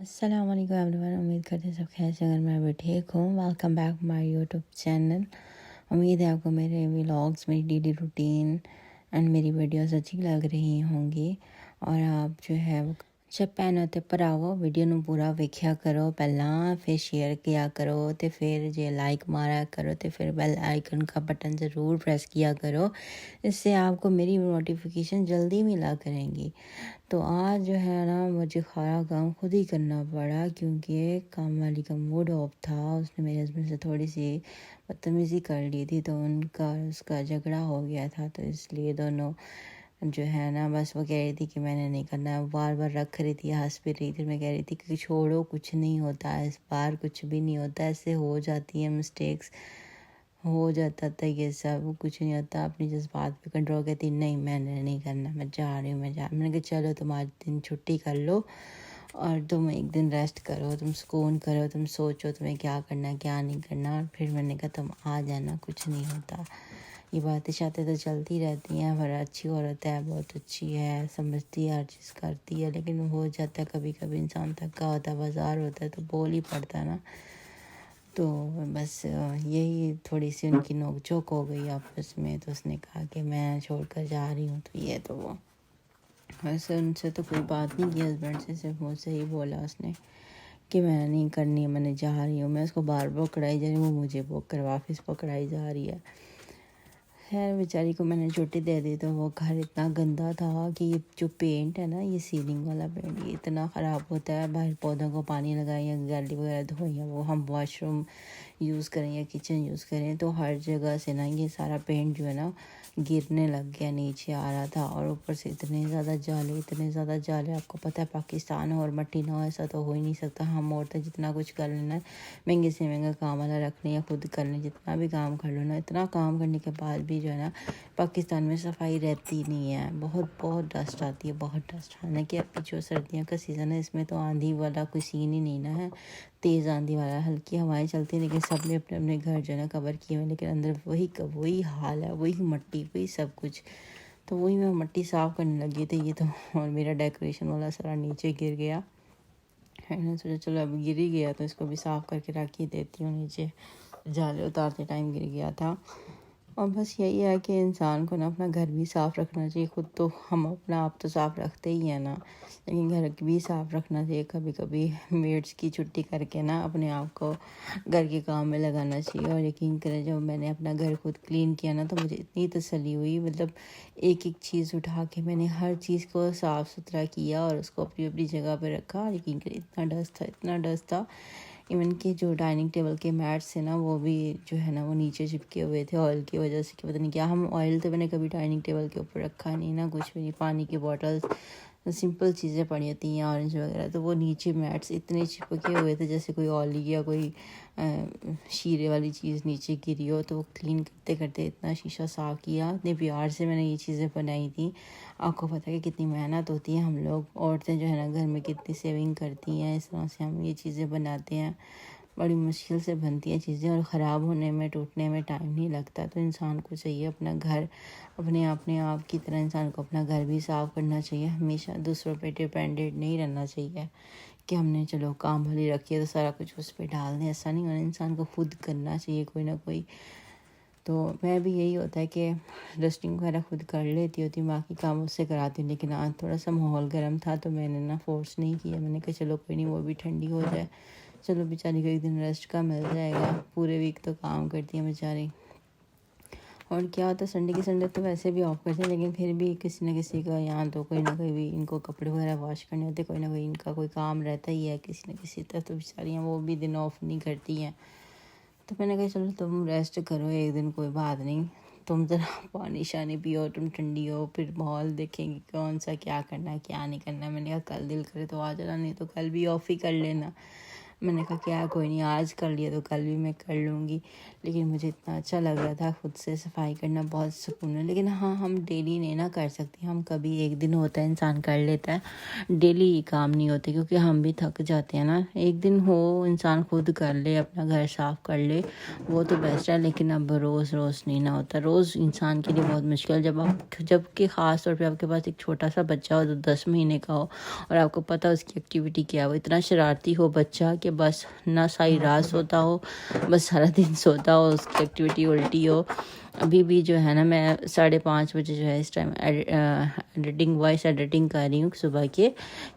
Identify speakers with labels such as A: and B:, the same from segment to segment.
A: السلام علیکم ایوریون، امید کرتے ہیں سب خیر سے، اگر میں بھی ٹھیک ہوں۔ Welcome back my YouTube channel. امید ہے آپ کو میرے ولاگس، میری ڈیلی روٹین اینڈ میری ویڈیوز اچھی لگ رہی ہوں گی، اور آپ جو ہے وہ جب پہنو تے پراو ویڈیو نو پورا ویکھیا کرو پہلا، پھر شیئر کیا کرو، تے پھر جے لائک مارا کرو، تے پھر بیل آئیکن کا بٹن ضرور پریس کیا کرو، اس سے آپ کو میری نوٹیفیکیشن جلدی ملا کریں گی۔ تو آج جو ہے نا مجھے سارا کام خود ہی کرنا پڑا، کیونکہ کام والی کا موڈ آف تھا، اس نے میرے ہسبینڈ سے تھوڑی سی بدتمیزی کر لی تھی، تو اس کا جھگڑا ہو گیا تھا، تو اس لیے دونوں جو ہے نا بس وہ کہہ رہی تھی کہ میں نے نہیں کرنا، بار بار رکھ رہی تھی، ہنس بھی رہی تھی، میں کہہ رہی تھی کہ چھوڑو، کچھ نہیں ہوتا اس بار، کچھ بھی نہیں ہوتا، ایسے ہو جاتی ہیں مسٹیکس، ہو جاتا تھا یہ سب، کچھ نہیں ہوتا، اپنی جذبات پہ کنٹرول کرتی، نہیں میں نے نہیں کرنا، میں جا رہی ہوں، میں نے کہا چلو تم آج دن چھٹی کر لو اور تم ایک دن ریسٹ کرو، تم سکون کرو، تم سوچو تمہیں کیا کرنا ہے کیا نہیں کرنا، اور پھر میں نے کہا تم آ جانا، کچھ نہیں ہوتا، یہ باتیں شاتیں تو چلتی رہتی ہیں، پر اچھی عورت ہے، بہت اچھی ہے، سمجھتی ہے، ہر چیز کرتی ہے، لیکن ہو جاتا ہے کبھی کبھی انسان تھکا ہوتا ہے، بازار ہوتا ہے تو بول ہی پڑتا ہے نا، تو بس یہی تھوڑی سی ان کی نوک جھوک ہو گئی آپس میں، تو اس نے کہا کہ میں چھوڑ کر جا رہی ہوں، تو یہ تو وہ ویسے ان سے تو کوئی بات نہیں کی ہسبینڈ سے، صرف مجھ سے ہی بولا اس نے کہ میں نہیں کرنی، میں نے جا رہی ہوں، میں اس کو بار بار پکڑائی جا رہی ہوں، وہ مجھے واپس پکڑائی جا رہی ہے۔ خیر بیچاری کو میں نے چھٹی دے دی، تو وہ گھر اتنا گندا تھا کہ یہ جو پینٹ ہے نا، یہ سیلنگ والا پینٹ، یہ اتنا خراب ہوتا ہے، باہر پودوں کو پانی لگائیں یا گاڑی وغیرہ دھوئیں، یا وہ ہم واش روم یوز کریں یا کچن یوز کریں، تو ہر جگہ سے نا یہ سارا پینٹ جو ہے نا گرنے لگ گیا، نیچے آ رہا تھا، اور اوپر سے اتنے زیادہ جالے، آپ کو پتہ ہے پاکستان اور مٹی نہ ہو ایسا تو ہو ہی نہیں سکتا، ہم عورتیں جتنا کچھ کر لینا، مہنگے سے مہنگا کام والا رکھ لیں یا خود کر لیں، جتنا بھی کام کر لو نا، اتنا کام کرنے کے بعد بھی جو ہے نا پاکستان میں صفائی رہتی نہیں ہے، بہت ڈسٹ آتی ہے، بہت ڈسٹ، حالانکہ ابھی جو سردیوں کا سیزن ہے اس میں تو آندھی والا کوئی سین ہی نہیں نا ہے، تیز آندھی والا، ہلکی ہوائیں چلتی ہیں، لیکن سب نے اپنے اپنے گھر جو ہے نا کور کیے ہوئے، لیکن اندر وہی حال ہے، وہی مٹی، وہی سب کچھ، تو وہی میں مٹی صاف کرنے لگی تھی، یہ تو اور میرا ڈیکوریشن والا سارا نیچے گر گیا، میں نے سوچا چلو اب گر ہی گیا تو اس کو بھی صاف کر کے رکھ ہی دیتی ہوں، نیچے جالے اتارتے ٹائم گر گیا تھا۔ اور بس یہی ہے کہ انسان کو نا اپنا گھر بھی صاف رکھنا چاہیے، خود تو ہم اپنا آپ تو صاف رکھتے ہی ہیں نا، لیکن گھر بھی صاف رکھنا چاہیے، کبھی کبھی میڈس کی چھٹی کر کے نا اپنے آپ کو گھر کے کام میں لگانا چاہیے، اور یقین کریں جب میں نے اپنا گھر خود کلین کیا نا تو مجھے اتنی تسلی ہوئی، مطلب ایک چیز اٹھا کے میں نے ہر چیز کو صاف ستھرا کیا اور اس کو اپنی اپنی جگہ پہ رکھا، یقین کریں اتنا ڈسٹ تھا، ایون کہ جو ڈائننگ ٹیبل کے میٹس ہیں نا وہ بھی جو ہے نا وہ نیچے چپکے ہوئے تھے آئل کی وجہ سے، کہ پتہ نہیں کیا، ہم آئل تو میں نے کبھی ڈائننگ ٹیبل کے اوپر رکھا نہیں نا، کچھ بھی نہیں، پانی کی بوٹلز سمپل چیزیں پڑی ہوتی ہیں، اورنج وغیرہ، تو وہ نیچے میٹس اتنے چپکے ہوئے تھے جیسے کوئی اولی یا کوئی شیرے والی چیز نیچے گری ہو، تو وہ کلین کرتے کرتے اتنا شیشہ صاف کیا، اتنے پیار سے میں نے یہ چیزیں بنائی تھیں، آپ کو پتہ ہے کہ کتنی محنت ہوتی ہے، ہم لوگ عورتیں جو ہے نا گھر میں کتنی سیونگ کرتی ہیں، اس طرح سے ہم یہ چیزیں بناتے ہیں، بڑی مشکل سے بنتی ہیں چیزیں، اور خراب ہونے میں ٹوٹنے میں ٹائم نہیں لگتا، تو انسان کو چاہیے اپنا گھر اپنے آپ کی طرح انسان کو اپنا گھر بھی صاف کرنا چاہیے، ہمیشہ دوسروں پہ ڈیپینڈنٹ نہیں رہنا چاہیے کہ ہم نے چلو کام والی رکھی ہے تو سارا کچھ اس پہ ڈال دیں، ایسا نہیں ہونا، انسان کو خود کرنا چاہیے کوئی نہ کوئی، تو میں بھی یہی ہوتا ہے کہ ڈسٹنگ وغیرہ خود کر لیتی ہوتی ہوں، باقی کام اس سے کراتی ہوں، لیکن آج تھوڑا سا ماحول گرم تھا تو میں نے نا فورس نہیں کیا، میں نے کہا چلو کوئی نہیں، وہ بھی ٹھنڈی ہو جائے، چلو بیچاری کو ایک دن ریسٹ کا مل جائے گا، پورے ویک تو کام کرتی ہیں بیچاری، اور کیا ہوتا ہے سنڈے تو ویسے بھی آف کرتے ہیں، لیکن پھر بھی کسی نہ کسی کا یہاں تو کوئی نہ کوئی بھی ان کو کپڑے وغیرہ واش کرنے ہوتے، کوئی نہ کوئی ان کا کوئی کام رہتا ہی ہے کسی نہ کسی طرح، تو بیچاریاں وہ بھی دن آف نہیں کرتی ہیں، تو میں نے کہا چلو تم ریسٹ کرو ایک دن، کوئی بات نہیں، تم ذرا پانی شانی پیو، تم ٹھنڈی ہو، پھر ماحول دیکھیں گے کون سا کیا کرنا ہے کیا نہیں کرنا ہے، میں نے کہا کل دل کرے تو آ جانا، نہیں تو کل بھی آف ہی کر لینا، میں نے کہا کہ کوئی نہیں، آج کر لیا تو کل بھی میں کر لوں گی، لیکن مجھے اتنا اچھا لگ رہا تھا خود سے صفائی کرنا، بہت سکون ہے۔ لیکن ہاں، ہم ڈیلی نہیں نا کر سکتے، ہم کبھی ایک دن ہوتا ہے انسان کر لیتا ہے، ڈیلی یہ کام نہیں ہوتے کیونکہ ہم بھی تھک جاتے ہیں نا۔ ایک دن ہو انسان خود کر لے، اپنا گھر صاف کر لے، وہ تو بیسٹ ہے، لیکن اب روز روز نہیں نہ ہوتا، روز انسان کے لیے بہت مشکل، جب کہ خاص طور پہ آپ کے پاس ایک چھوٹا سا بچہ ہو جو 10 مہینے کا ہو اور آپ کو پتہ اس کی ایکٹیویٹی کیا ہو، اتنا شرارتی ہو بچہ کہ بس نہ ساری رات سوتا ہو، بس سارا دن سوتا ہو، اس کی ایکٹیویٹی الٹی ہو۔ ابھی بھی جو ہے نا، میں 5:30 بجے جو ہے اس ٹائم وائس ایڈیٹنگ کر رہی ہوں صبح کے،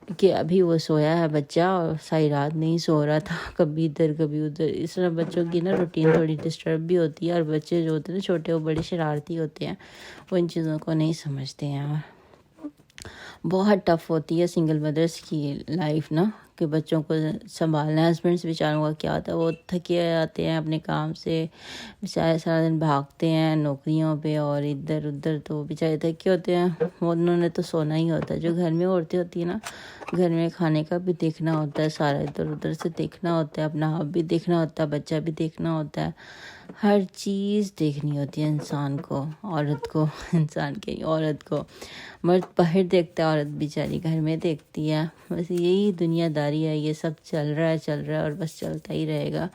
A: کیونکہ ابھی وہ سویا ہے بچہ اور ساری رات نہیں سو رہا تھا، کبھی ادھر کبھی ادھر۔ اس طرح بچوں کی نا روٹین تھوڑی ڈسٹرب بھی ہوتی ہے، اور بچے جو ہوتے ہیں نا چھوٹے، وہ بڑے شرارتی ہوتے ہیں، وہ ان چیزوں کو نہیں سمجھتے ہیں۔ بہت ٹف ہوتی ہے سنگل مدرس کی لائف نا، کہ بچوں کو سنبھالنا۔ ہسبینڈس بیچاروں کا کیا ہوتا ہے، وہ تھکے آتے ہیں اپنے کام سے، بیچارے سارا دن بھاگتے ہیں نوکریوں پہ اور ادھر ادھر، تو بیچارے تھکے ہوتے ہیں، انہوں نے تو سونا ہی ہوتا ہے۔ جو گھر میں عورتیں ہوتی ہیں نا، گھر میں کھانے کا بھی دیکھنا ہوتا ہے، سارا ادھر ادھر سے دیکھنا ہوتا ہے، اپنا آپ بھی دیکھنا ہوتا ہے، بچہ بھی دیکھنا ہوتا ہے، ہر چیز دیکھنی ہوتی ہے انسان کو، عورت کو، انسان کی عورت کو۔ مرد باہر دیکھتا ہے، عورت بیچاری گھر میں دیکھتی ہے، بس یہی دنیا داری ہے، یہ سب چل رہا ہے اور بس چلتا ہی رہے گا۔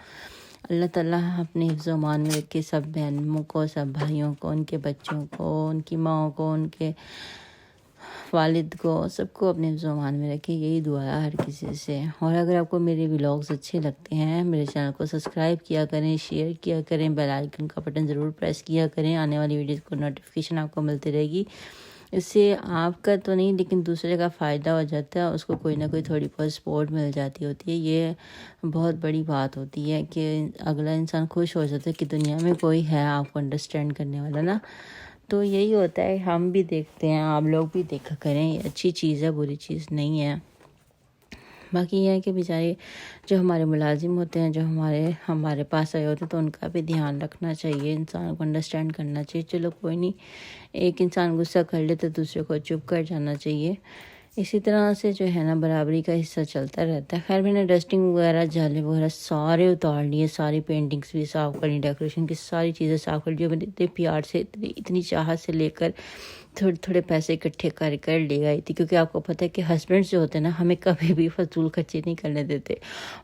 A: اللہ تعالیٰ اپنے حفظ و امان میں رکھے سب بہنوں کو، سب بھائیوں کو، ان کے بچوں کو، ان کی ماں کو، ان کے والد کو، سب کو اپنے حفظ و امان میں رکھے، یہی دعا ہے ہر کسی سے۔ اور اگر آپ کو میرے ولاگز اچھے لگتے ہیں، میرے چینل کو سبسکرائب کیا کریں، شیئر کیا کریں، بیل آئیکن کا بٹن ضرور پریس کیا کریں، آنے والی ویڈیوز کو نوٹیفیکیشن آپ کو ملتی رہے گی۔ اس سے آپ کا تو نہیں لیکن دوسرے کا فائدہ ہو جاتا ہے، اس کو کوئی نہ کوئی تھوڑی بہت سپورٹ مل جاتی ہوتی ہے، یہ بہت بڑی بات ہوتی ہے کہ اگلا انسان خوش ہو جاتا ہے کہ دنیا میں کوئی ہے آپ کو انڈرسٹینڈ کرنے والا نا۔ تو یہی ہوتا ہے، ہم بھی دیکھتے ہیں، آپ لوگ بھی دیکھا کریں، یہ اچھی چیز ہے، بری چیز نہیں ہے۔ باقی یہ ہے کہ بیچارے جو ہمارے ملازم ہوتے ہیں، جو ہمارے پاس آئے ہوتے ہیں، تو ان کا بھی دھیان رکھنا چاہیے، انسان کو انڈرسٹینڈ کرنا چاہیے۔ چلو کوئی نہیں، ایک انسان غصہ کر لے تو دوسرے کو چپ کر جانا چاہیے، اسی طرح سے جو ہے نا برابری کا حصہ چلتا رہتا ہے۔ خیر میں نے ڈسٹنگ وغیرہ، جالے وغیرہ سارے اتار لیے، ساری پینٹنگس بھی صاف کر لی، ڈیکوریشن کی ساری چیزیں صاف کر لی، جو میں نے اتنے پیار سے، اتنی چاہت سے لے کر تھوڑے تھوڑے پیسے اکٹھے کر لے گئی تھی، کیونکہ آپ کو پتہ ہے کہ ہسبینڈس جو ہوتے ہیں نا، ہمیں کبھی بھی فضول خرچی نہیں کرنے دیتے،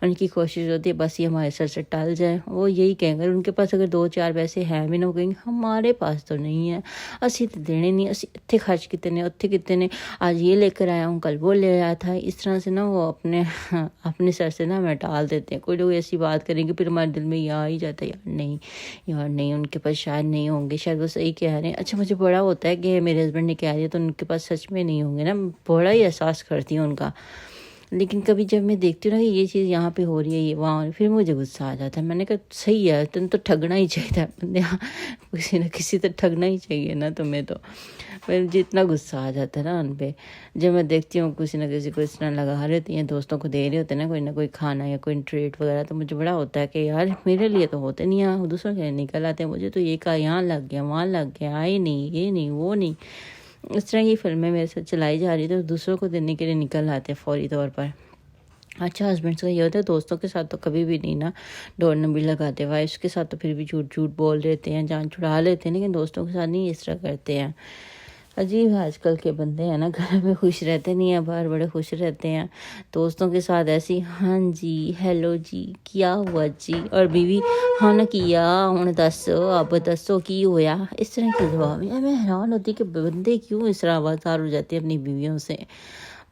A: ان کی کوشش ہوتی ہے بس یہ ہمارے سر سے ٹل جائے۔ وہ یہی کہیں گے، ان کے پاس اگر 2-4 پیسے ہیں بھی نہ، وہ کہیں گے ہمارے پاس تو نہیں ہے، اسی تو دینے نہیں، اسی اتنے خرچ کتنے اتنے کتنے، آج یہ لے کر آیا ہوں، کل وہ لے آیا تھا۔ اس طرح سے نا وہ اپنے سر سے نا ہمیں ٹال دیتے ہیں۔ کوئی لوگ ایسی بات کریں گے، پھر ہمارے دل میں یہ آ ہی جاتا ہے، یار نہیں ان کے پاس شاید نہیں ہوں گے، شاید وہ صحیح کہہ رہے ہیں۔ اچھا مجھے بڑا ہوتا ہے کہ میرے ہسبینڈ نے کہہ دیا تو ان کے پاس سچ میں نہیں ہوں گے نا، بڑا ہی احساس کرتی ہوں ان کا۔ لیکن کبھی جب میں دیکھتی ہوں نا کہ یہ چیز یہاں پہ ہو رہی ہے، یہ وہاں، پھر مجھے غصہ آ جاتا ہے۔ میں نے کہا صحیح ہے، تم تو ٹھگنا ہی چاہیے تھا بندے، کسی نہ کسی تو ٹھگنا ہی چاہیے نا تمہیں تو۔ مجھے اتنا غصہ آ جاتا ہے نا ان پہ، جب میں دیکھتی ہوں کسی نہ کسی کو اس طرح لگا رہتی ہیں، دوستوں کو دے رہے ہوتے ہیں نا کوئی نہ کوئی کھانا یا کوئی ٹریٹ وغیرہ، تو مجھے بڑا ہوتا ہے کہ یار میرے لیے تو ہوتے نہیں ہیں، دوسروں کے لیے نکل آتے ہیں، مجھے تو یہ کہا یہاں لگ گیا، وہاں لگ گیا، آئے نہیں، یہ نہیں، وہ نہیں۔ اس طرح کی فلمیں میرے ساتھ چلائی جا رہی، تو دوسروں کو دینے کے لیے نکل آتے ہیں فوری طور پر۔ اچھا ہسبینڈس کا یہ ہوتا ہے، دوستوں کے ساتھ تو کبھی بھی نہیں نا ڈور نمبر لگاتے، وائفس کے ساتھ تو پھر بھی جھوٹ بول دیتے ہیں، جان چھڑا لیتے ہیں، لیکن دوستوں کے ساتھ نہیں اس طرح کرتے ہیں۔ عجیب ہے آج کل کے بندے ہیں نا، گھر میں خوش رہتے نہیں ہیں، باہر بڑے خوش رہتے ہیں، دوستوں کے ساتھ ایسی ہاں جی ہیلو جی کیا ہوا جی، اور بیوی ہاں نہ کیا ہوں دسو اب دسو کی ہوا، اس طرح کی جواب۔ میں حیران ہوتی کہ بندے کیوں اس طرح آوازدار ہو جاتے ہیں اپنی بیویوں سے،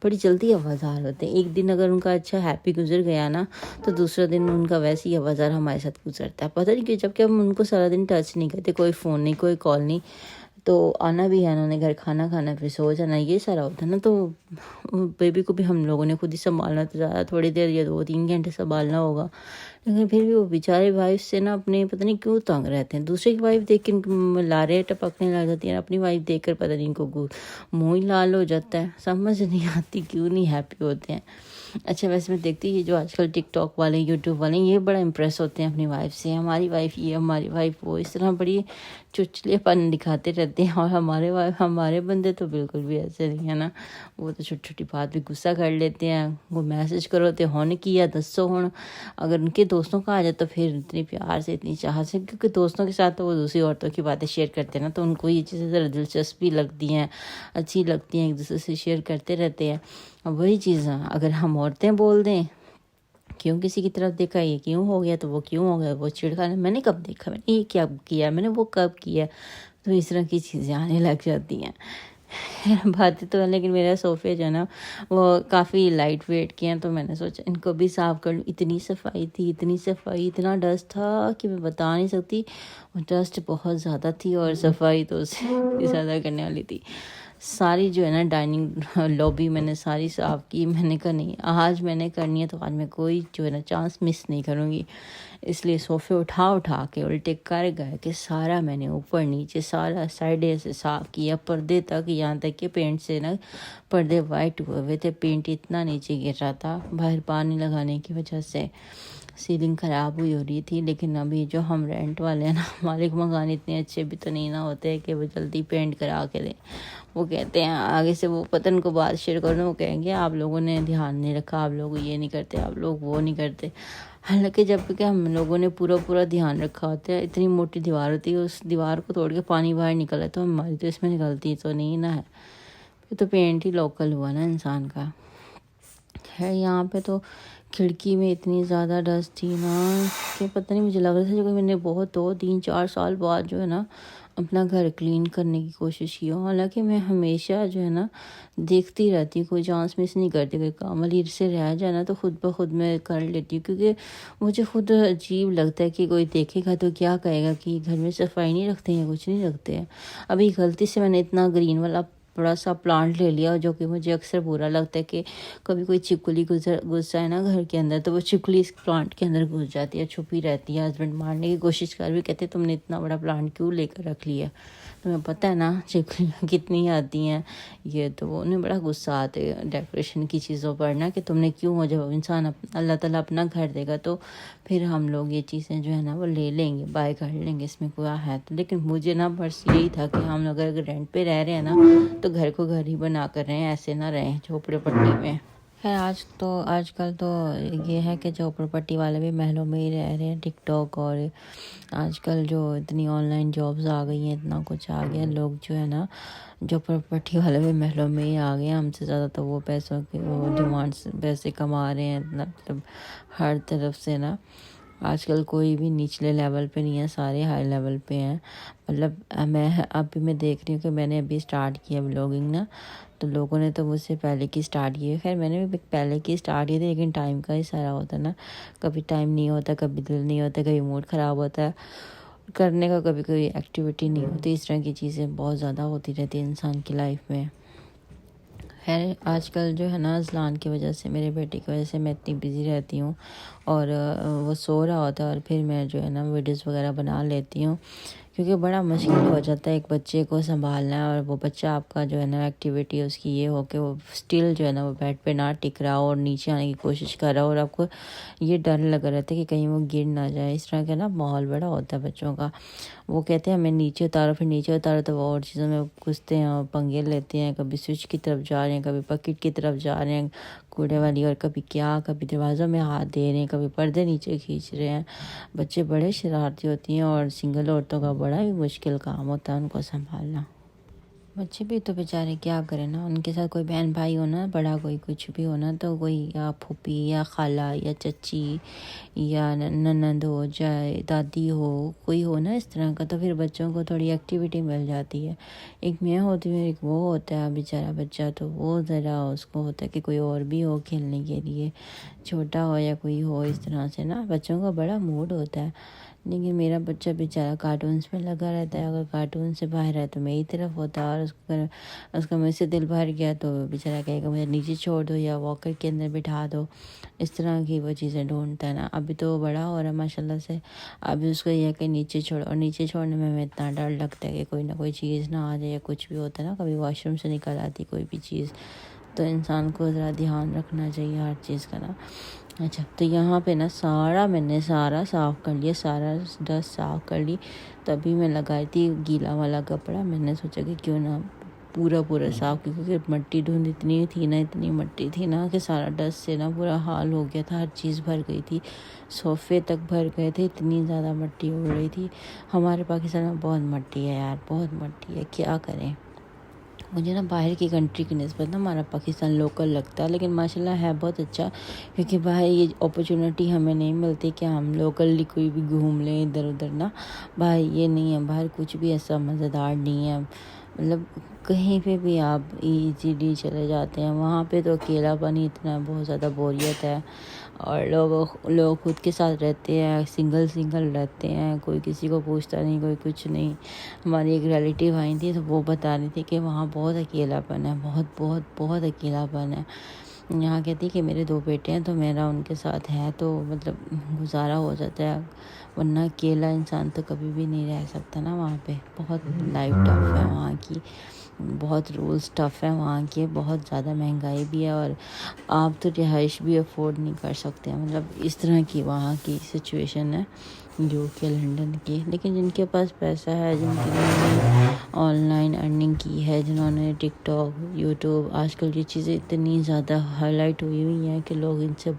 A: بڑی جلدی آوازدار ہوتے ہیں۔ ایک دن اگر ان کا اچھا ہیپی گزر گیا نا، تو دوسرا دن ان کا ویسے ہی آوازدار ہمارے ساتھ گزرتا ہے، پتہ نہیں کہ جب کہ ہم ان کو سارا دن ٹچ نہیں کرتے، کوئی فون نہیں، کوئی کال نہیں، تو آنا بھی ہے انہوں نے گھر، کھانا کھانا، پھر سو جانا، یہ سارا ہوتا ہے نا۔ تو بیبی کو بھی ہم لوگوں نے خود ہی سنبھالنا، تو زیادہ تھوڑی دیر یا 2-3 گھنٹے سنبھالنا ہوگا، لیکن پھر بھی وہ بیچارے وائف سے نا اپنے پتہ نہیں کیوں تنگ رہتے ہیں۔ دوسرے کی وائف دیکھ کے لارے ٹپکنے لگ جاتی ہیں، اپنی وائف دیکھ کر پتہ نہیں ان کو منہ ہی لال ہو جاتا ہے، سمجھ نہیں آتی کیوں نہیں ہیپی ہوتے ہیں۔ اچھا ویسے میں دیکھتی یہ جو آج کل ٹک ٹاک والے، یوٹیوب والے، یہ بڑا امپریس ہوتے ہیں اپنی وائف سے، ہماری وائف یہ، ہماری وائف وہ، اس طرح بڑی چچلےپن دکھاتے رہتے ہیں، اور ہمارے بندے تو بالکل بھی ایسے نہیں ہے نا، وہ تو چھوٹی چھوٹی بات بھی غصہ کر لیتے ہیں. وہ میسج کرو تو ہونے کی یا دسو ہوں، اگر ان کے دوستوں کا آ جائے تو پھر اتنی پیار سے اتنی چاہت سے، کیونکہ دوستوں کے ساتھ تو وہ دوسری عورتوں کی باتیں شیئر کرتے ہیں نا، تو ان کو یہ چیزیں ذرا دلچسپی لگتی ہیں، اچھی لگتی ہیں، ایک دوسرے سے شیئر کرتے رہتے ہیں. اب وہی چیزیں اگر ہم عورتیں بول دیں کیوں کسی کی طرف دیکھا، یہ کیوں ہو گیا تو وہ کیوں ہو گیا، وہ چھڑکانے میں نے کب دیکھا، میں نے یہ کیا کیا، میں نے وہ کب کیا، تو اس طرح کی چیزیں آنے لگ جاتی ہیں. باتیں تو ہے، لیکن میرا صوفے جو ہے نا وہ کافی لائٹ ویٹ کے ہیں، تو میں نے سوچا ان کو بھی صاف کر لوں. اتنی صفائی تھی، اتنی صفائی، اتنا ڈسٹ تھا کہ میں بتا نہیں سکتی. ڈسٹ بہت زیادہ تھی اور صفائی تو اس سے زیادہ کرنے والی تھی. ساری جو ہے نا ڈائننگ لابی میں نے ساری صاف کی. میں نے کہا نہیں، آج میں نے کرنی ہے تو آج میں کوئی جو ہے نا چانس مس نہیں کروں گی. اس لیے صوفے اٹھا کے الٹے کر گئے کہ سارا میں نے اوپر نیچے سارا سائڈے سے صاف کیا، پردے تک، یہاں تک کہ پینٹ سے نا پردے وائٹ ہوئے ہوئے تھے، پینٹ اتنا نیچے گر رہا تھا باہر پانی لگانے کی وجہ سے. سیلنگ خراب ہوئی ہو رہی تھی، لیکن ابھی جو ہم رینٹ والے ہیں نا، مالک مکان اتنے اچھے بھی تو نہیں نہ ہوتے کہ وہ جلدی پینٹ کرا کے دیں. وہ کہتے ہیں آگے سے، وہ پتن کو بات شیئر کرنا، وہ کہیں گے آپ لوگوں نے دھیان نہیں رکھا، آپ لوگ یہ نہیں کرتے، آپ لوگ وہ نہیں کرتے. حالانکہ جب کہ ہم لوگوں نے پورا دھیان رکھا ہوتا ہے. اتنی موٹی دیوار ہوتی ہے، اس دیوار کو توڑ کے پانی باہر نکلا تو ہماری تو اس میں نکلتی تو نہیں نا ہے. پھر تو پینٹ ہی لوکل ہوا نا انسان کا. خیر یہاں پہ تو کھڑکی میں اتنی زیادہ ڈسٹ تھی نا کہ پتہ نہیں، مجھے لگ رہا تھا جو کہ میں نے بہت 2 3 4 سال بعد جو ہے نا اپنا گھر کلین کرنے کی کوشش کی. حالانکہ میں ہمیشہ جو ہے نا دیکھتی رہتی ہوں، کوئی چانس مس نہیں کرتی. کوئی کام علی سے رہ جائے نا تو خود بخود میں کر لیتی ہوں، کیونکہ مجھے خود عجیب لگتا ہے کہ کوئی دیکھے گا تو کیا کہے گا کہ گھر میں صفائی نہیں رکھتے ہیں، کچھ نہیں رکھتے ہیں. ابھی غلطی سے میں نے اتنا گرین والا بڑا سا پلانٹ لے لیا، جو کہ مجھے اکثر برا لگتا ہے کہ کبھی کوئی چھپکلی گھس جائے نا گھر کے اندر تو وہ چھپکلی اس پلانٹ کے اندر گھس جاتی ہے، چھپی رہتی ہے. ہسبینڈ مارنے کی کوشش کر بھی کہتے تم نے اتنا بڑا پلانٹ کیوں لے کر رکھ لیا. تمہیں پتہ ہے نا چھپکلیاں کتنی آتی ہیں. یہ تو انہیں بڑا غصہ آتے ڈیکوریشن کی چیزوں پر نا، کہ تم نے کیوں ہو. جب انسان اللہ تعالیٰ اپنا گھر دے گا تو پھر ہم لوگ یہ چیزیں جو ہے نا وہ لے لیں گے، بائی کر لیں گے، اس میں کوئی ہے تو. لیکن مجھے نا بس یہی تھا کہ ہم لوگ اگر رینٹ پہ رہ رہے ہیں نا تو گھر کو گھر ہی بنا کر رہیں، ایسے نہ رہیں جھوپڑے پٹی میں. خیر آج کل تو یہ ہے کہ جھوپڑ پٹی والے بھی محلوں میں ہی رہ رہے ہیں. ٹک ٹاک اور آج کل جو اتنی آن لائن جابز آ گئی ہیں، اتنا کچھ آ گیا، لوگ جو ہے نا جھوپڑ پٹی والے بھی محلوں میں ہی آ گئے ہیں. ہم سے زیادہ تو وہ پیسوں کے وہ ڈیمانڈس پیسے کما رہے ہیں، مطلب ہر طرف سے نا. آج کل کوئی بھی نچلے لیول پہ نہیں ہے، سارے ہائی لیول پہ ہیں. مطلب میں دیکھ رہی ہوں کہ میں نے ابھی سٹارٹ کیا بلاگنگ نا، تو لوگوں نے تو مجھ سے پہلے کی سٹارٹ کی ہے. خیر میں نے بھی پہلے کی سٹارٹ کی تھی، لیکن ٹائم کا ہی سارا ہوتا ہے نا. کبھی ٹائم نہیں ہوتا، کبھی دل نہیں ہوتا، کبھی موڈ خراب ہوتا ہے کرنے کا، کبھی کوئی ایکٹیویٹی نہیں ہوتی. اس طرح کی چیزیں بہت زیادہ ہوتی رہتی ہیں انسان کی لائف میں. خیر آج کل جو ہے نا اذلان کی وجہ سے، میرے بیٹے کی وجہ سے میں اتنی بزی رہتی ہوں، اور وہ سو رہا ہوتا ہے اور پھر میں جو ہے نا ویڈیوز وغیرہ بنا لیتی ہوں، کیونکہ بڑا مشکل ہو جاتا ہے ایک بچے کو سنبھالنا ہے. اور وہ بچہ آپ کا جو ہے نا ایکٹیویٹی اس کی یہ ہو کہ وہ اسٹل جو ہے نا وہ بیڈ پہ نہ ٹک رہا ہو اور نیچے آنے کی کوشش کر رہا ہو، اور آپ کو یہ ڈر لگا رہتا ہے کہ کہیں وہ گر نہ جائے. اس طرح کا نا ماحول بڑا ہوتا ہے بچوں کا. وہ کہتے ہیں ہمیں نیچے اتارو، پھر نیچے اتارو تو وہ اور چیزوں میں گھستے ہیں اور پنگے لیتے ہیں. کبھی سوئچ کی طرف جا رہے ہیں، کبھی بکٹ کی طرف جا رہے ہیں کوڑے والی، اور کبھی کبھی دروازوں میں ہاتھ دے رہے ہیں، کبھی پردے نیچے کھینچ رہے ہیں. بچے بڑے شرارتی ہوتی ہیں، اور سنگل عورتوں کا بڑا ہی مشکل کام ہوتا ہے ان کو سنبھالنا. بچے بھی تو بیچارے کیا کریں نا، ان کے ساتھ کوئی بہن بھائی ہونا، بڑا کوئی کچھ بھی ہونا، تو کوئی یا پھوپھی یا خالہ یا چچی یا نند ہو جائے، دادی ہو، کوئی ہو نا اس طرح کا، تو پھر بچوں کو تھوڑی ایکٹیویٹی مل جاتی ہے. ایک میں ہوتی ہوں، ایک وہ ہوتا ہے بیچارہ بچہ، تو وہ ذرا اس کو ہوتا ہے کہ کوئی اور بھی ہو کھیلنے کے لیے، چھوٹا ہو یا کوئی ہو. اس طرح سے نا بچوں کا بڑا موڈ ہوتا ہے. لیکن میرا بچہ بیچارہ کارٹونز میں لگا رہتا ہے. اگر کارٹون سے باہر ہے تو میری طرف ہوتا ہے، اور اس کا مجھ سے دل بھر گیا تو بیچارہ کہے گا مجھے نیچے چھوڑ دو یا واکر کے اندر بٹھا دو. اس طرح کی وہ چیزیں ڈھونڈتا ہے نا. ابھی تو بڑا ہو رہا ہے ماشاء اللہ سے، ابھی اس کو یہ ہے کہ نیچے چھوڑو، اور نیچے چھوڑنے میں ہمیں اتنا ڈر لگتا ہے کہ کوئی نہ کوئی چیز نہ آ جائے، یا کچھ بھی ہوتا ہے نا، کبھی واش روم سے نکل آتی کوئی بھی چیز، تو انسان کو ذرا دھیان رکھنا چاہیے ہر چیز کا نا. اچھا تو یہاں پہ نا میں نے سارا صاف کر لیا، سارا ڈسٹ صاف کر لی. تو ابھی میں لگائی تھی گیلا والا کپڑا، میں نے سوچا کہ کیوں نہ پورا صاف، کیونکہ مٹی دھند اتنی تھی نا، اتنی مٹی تھی نا کہ سارا ڈسٹ سے نا برا حال ہو گیا تھا. ہر چیز بھر گئی تھی، صوفے تک بھر گئے تھے، اتنی زیادہ مٹی اڑ رہی تھی. ہمارے پاکستان میں بہت مٹی ہے یار، بہت مٹی ہے، کیا کریں. مجھے نا باہر کی کنٹری کی نسبت نا ہمارا پاکستان لوکل لگتا ہے، لیکن ماشاءاللہ ہے بہت اچھا، کیونکہ باہر یہ اپرچونٹی ہمیں نہیں ملتی کہ ہم لوکلی کوئی بھی گھوم لیں ادھر ادھر نا. باہر یہ نہیں ہے، باہر کچھ بھی ایسا مزیدار نہیں ہے. مطلب کہیں پہ بھی آپ ایزیلی چلے جاتے ہیں، وہاں پہ تو اکیلا پن اتنا بہت زیادہ بوریت ہے. اور لوگ خود کے ساتھ رہتے ہیں، سنگل رہتے ہیں، کوئی کسی کو پوچھتا نہیں، کوئی کچھ نہیں. ہماری ایک ریلیٹیو آئی تھی تو وہ بتا رہی تھی کہ وہاں بہت اکیلا پن ہے، بہت اکیلا پن ہے. یہاں کہتی کہ میرے 2 بیٹے ہیں تو میرا ان کے ساتھ ہے تو مطلب گزارا ہو جاتا ہے، ورنہ اکیلا انسان تو کبھی بھی نہیں رہ سکتا نا. وہاں پہ بہت لائف ٹف ہے وہاں کی، بہت رولز ٹف ہے وہاں کے، بہت زیادہ مہنگائی بھی ہے، اور آپ تو رہائش بھی افورڈ نہیں کر سکتے. مطلب اس طرح کی وہاں کی سچویشن ہے جو کہ لنڈن کی. لیکن جن کے پاس پیسہ ہے، جن کی آن لائن ارننگ کی ہے، جنہوں نے ٹک ٹاک، یوٹیوب، آج کل یہ چیزیں اتنی زیادہ ہائی لائٹ ہوئی ہیں کہ لوگ ان سے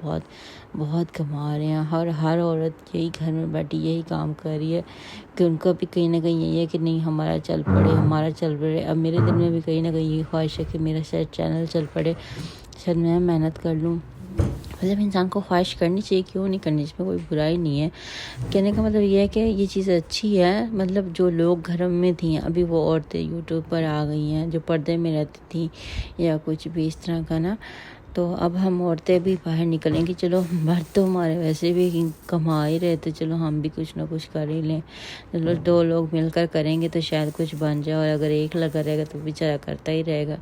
A: بہت کما رہے ہیں. ہر عورت یہی گھر میں بیٹھی یہی کام کر رہی ہے کہ ان کا بھی کہیں نہ کہیں یہی ہے کہ نہیں ہمارا چل پڑے. اب میرے دل میں بھی کہیں نہ کہیں یہ خواہش ہے کہ میرا شاید چینل چل پڑے، شاید میں محنت کر لوں. مطلب انسان کو خواہش کرنی چاہیے، کیوں نہیں کرنی، اس میں کوئی برائی نہیں ہے. کہنے کا مطلب یہ ہے کہ یہ چیز اچھی ہے. مطلب جو لوگ گھر میں تھیں، ابھی وہ عورتیں یوٹیوب پر آ گئی ہیں جو پردے میں رہتی تھیں یا کچھ بھی اس طرح کا نا. تو اب ہم عورتیں بھی باہر نکلیں گی، چلو مرد تو ہمارے ویسے بھی کما ہی رہے تو چلو ہم بھی کچھ نہ کچھ کر ہی لیں. چلو 2 لوگ مل کر کریں گے تو شاید کچھ بن جائے، اور اگر ایک لگا رہے گا تو بیچارہ کرتا ہی رہے گا.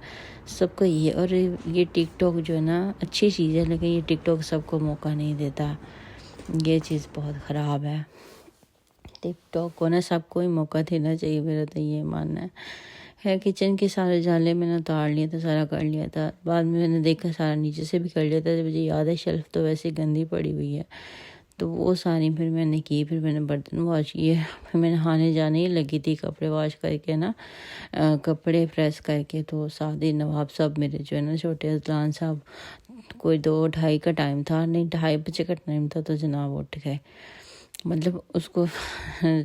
A: سب کو یہ، اور یہ ٹک ٹاک جو ہے نا اچھی چیز ہے، لیکن یہ ٹک ٹاک سب کو موقع نہیں دیتا. یہ چیز بہت خراب ہے. ٹک ٹاک کو نا سب کو ہی موقع دینا چاہیے، میرا تو یہ ماننا ہے. کچن کے سارے جالے میں نے اتار لیے تھا، سارا کر لیا تھا. بعد میں نے دیکھا سارا نیچے سے بھی کر لیا تھا. مجھے یاد ہے شیلف تو ویسے گندی پڑی ہوئی ہے، تو وہ ساری پھر میں نے کی. پھر میں نے برتن واش کیے، پھر میں نہانے جانے ہی لگی تھی کپڑے واش کر کے نا، کپڑے پریس کر کے. تو سعدی نواب صاحب میرے جو ہے نا چھوٹے اذلان صاحب، کوئی 2-2:30 کا ٹائم تھا، نہیں 2:30 بجے کا ٹائم تھا، تو جناب اٹھ گئے. مطلب اس کو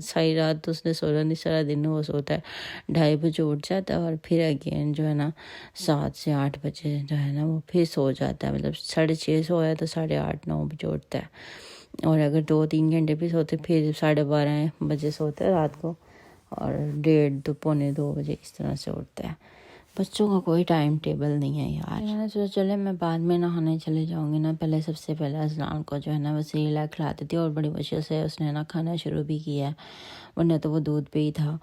A: ساری رات تو اس نے سونا نہیں، سارا دن وہ سوتا ہے. 2:30 بجے اٹھ جاتا ہے، اور پھر اگین جو ہے نا 7 سے 8 بجے جو ہے نا وہ پھر سو جاتا ہے. مطلب 6:30 سویا تو 8:30-9 بجے اٹھتا ہے. اور اگر 2-3 گھنٹے بھی سوتے پھر 12:30 بجے سوتا ہے رات کو، اور 1:30-2 بجے اس طرح سے اٹھتا ہے. بچوں کا کوئی ٹائم ٹیبل نہیں ہے یار. میں نے سوچا چلے میں بعد میں نہانے چلے جاؤں گی نا، پہلے سب سے پہلے اذلان کو جو ہے نا وسیلہ کھلاتی تھی، اور بڑی مشکل سے اس نے نا کھانا شروع بھی کیا، ورنہ تو وہ دودھ پہ ہی تھا.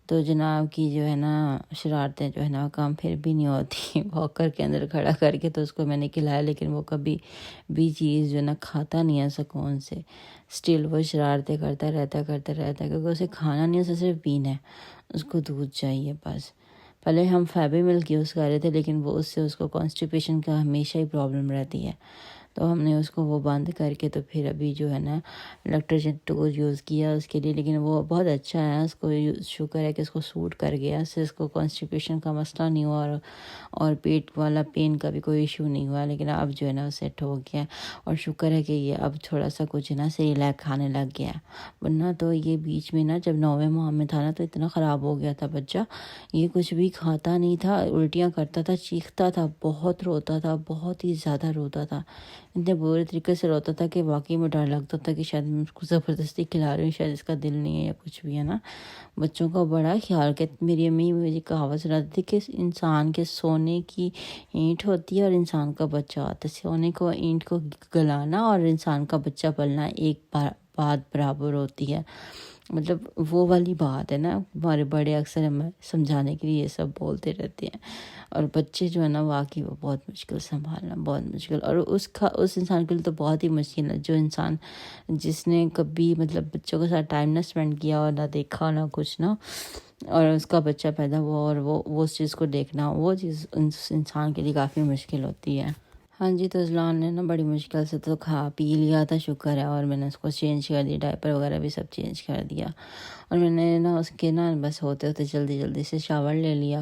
A: تو جناب کی جو ہے نا شرارتیں جو ہے نا کام پھر بھی نہیں ہوتی. واکر کے اندر کھڑا کر کے تو اس کو میں نے کھلایا، لیکن وہ کبھی بھی چیز جو ہے نا کھاتا نہیں ہے سکون سے. اسٹل وہ شرارتیں کرتا رہتا کیونکہ اسے کھانا نہیں، اسے صرف پینا ہے، اس کو دودھ چاہیے بس. پہلے ہم فیبی ملک یوز کر رہے تھے، لیکن وہ اس سے اس کو کانسٹیپیشن کا ہمیشہ ہی پرابلم رہتی ہے، تو ہم نے اس کو وہ بند کر کے تو پھر ابھی جو ہے نا لیکٹوجن یوز کیا اس کے لیے. لیکن وہ بہت اچھا ہے، اس کو شکر ہے کہ اس کو سوٹ کر گیا، اس سے اس کو کانسٹیپیشن کا مسئلہ نہیں ہوا، اور پیٹ والا پین کا بھی کوئی ایشو نہیں ہوا. لیکن اب جو ہے نا وہ سیٹ ہو گیا، اور شکر ہے کہ یہ اب تھوڑا سا کچھ نا سیریلیک کھانے لگ گیا. ورنہ تو یہ بیچ میں نا جب 9ویں ماہ میں تھا نا تو اتنا خراب ہو گیا تھا بچہ، یہ کچھ بھی کھاتا نہیں تھا، الٹیاں کرتا تھا، چیختا تھا، بہت روتا تھا، بہت ہی زیادہ روتا تھا. اتنے برے طریقے سے روتا تھا کہ واقعی میں ڈر لگتا تھا کہ شاید میں اس کو زبردستی کھلا رہی ہوں، شاید اس کا دل نہیں ہے یا کچھ بھی ہے نا. بچوں کا بڑا خیال کہ میری امی مجھے کہاوت سناتی تھی کہ انسان کے سونے کی اینٹ ہوتی ہے اور انسان کا بچہ ہوتا ہے. سونے کو اینٹ کو گلانا اور انسان کا بچہ پلنا ایک بات برابر ہوتی ہے. مطلب وہ والی بات ہے نا، ہمارے بڑے اکثر ہمیں سمجھانے کے لیے یہ سب بولتے رہتے ہیں. اور بچے جو ہے نا واقعی وہ بہت مشکل سنبھالنا، بہت مشکل. اور اس انسان کے لیے تو بہت ہی مشکل ہے جو انسان جس نے کبھی مطلب بچوں کے ساتھ ٹائم نہ اسپینڈ کیا اور نہ دیکھا نہ کچھ نا، اور اس کا بچہ پیدا ہوا اور وہ اس چیز کو دیکھنا، وہ چیز انسان کے لیے کافی مشکل ہوتی ہے۔ ہاں جی، تو اذلان نے نا بڑی مشکل سے تو کھا پی لیا تھا، شکر ہے، اور میں نے اس کو چینج کر دیا، ڈائپر وغیرہ بھی سب چینج کر دیا، اور میں نے نا اس کے نا بس ہوتے ہوتے جلدی سے شاور لے لیا،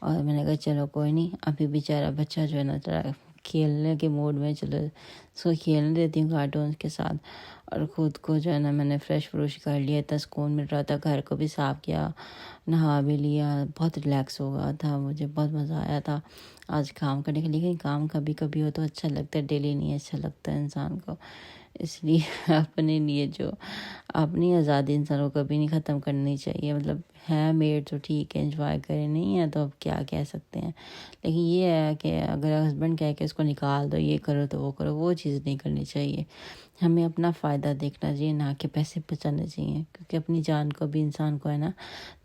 A: اور میں نے کہا چلو کوئی نہیں، ابھی بیچارہ بچہ جو ہے نا ذرا کھیلنے کے موڈ میں، چلو اس کو کھیلنے دیتی ہوں کارٹونس کے ساتھ، اور خود کو جو ہے نا میں نے فریش کر لیا، اتنا سکون مل رہا تھا، گھر کو بھی صاف کیا، نہا بھی لیا، بہت ریلیکس ہو گیا تھا، مجھے بہت مزہ آیا تھا آج کام کرنے کے لیے۔ لیکن کام کبھی ہو تو اچھا لگتا ہے، ڈیلی نہیں اچھا لگتا ہے انسان کو، اس لیے اپنے لیے جو اپنی آزادی انسان کو کبھی نہیں ختم کرنی چاہیے، مطلب ہے میڈ تو ٹھیک ہے، انجوائے کرے، نہیں ہے تو اب کیا کہہ سکتے ہیں، لیکن یہ ہے کہ اگر ہسبینڈ کہہ کے اس کو نکال دو، یہ کرو تو وہ کرو، وہ چیز نہیں کرنی چاہیے، ہمیں اپنا فائدہ دیکھنا چاہیے، نہ کہ پیسے بچانے چاہیے، کیونکہ اپنی جان کو بھی انسان کو ہے نا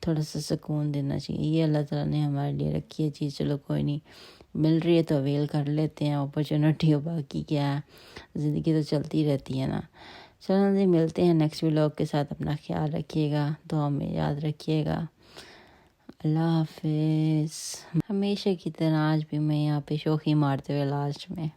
A: تھوڑا سا سکون دینا چاہیے، یہ اللہ تعالیٰ نے ہمارے لیے رکھی ہے چیز، چلو کوئی نہیں، مل رہی ہے تو اویل کر لیتے ہیں، اپرچونٹی ہو، باقی کیا ہے، زندگی تو چلتی رہتی ہے نا۔ چلو جی، ملتے ہیں نیکسٹ ولاگ کے ساتھ، اپنا خیال رکھیے گا، دعا میں یاد رکھیے گا، اللہ حافظ۔ ہمیشہ کی طرح آج بھی میں یہاں پہ شوخی مارتے ہوئے لاسٹ میں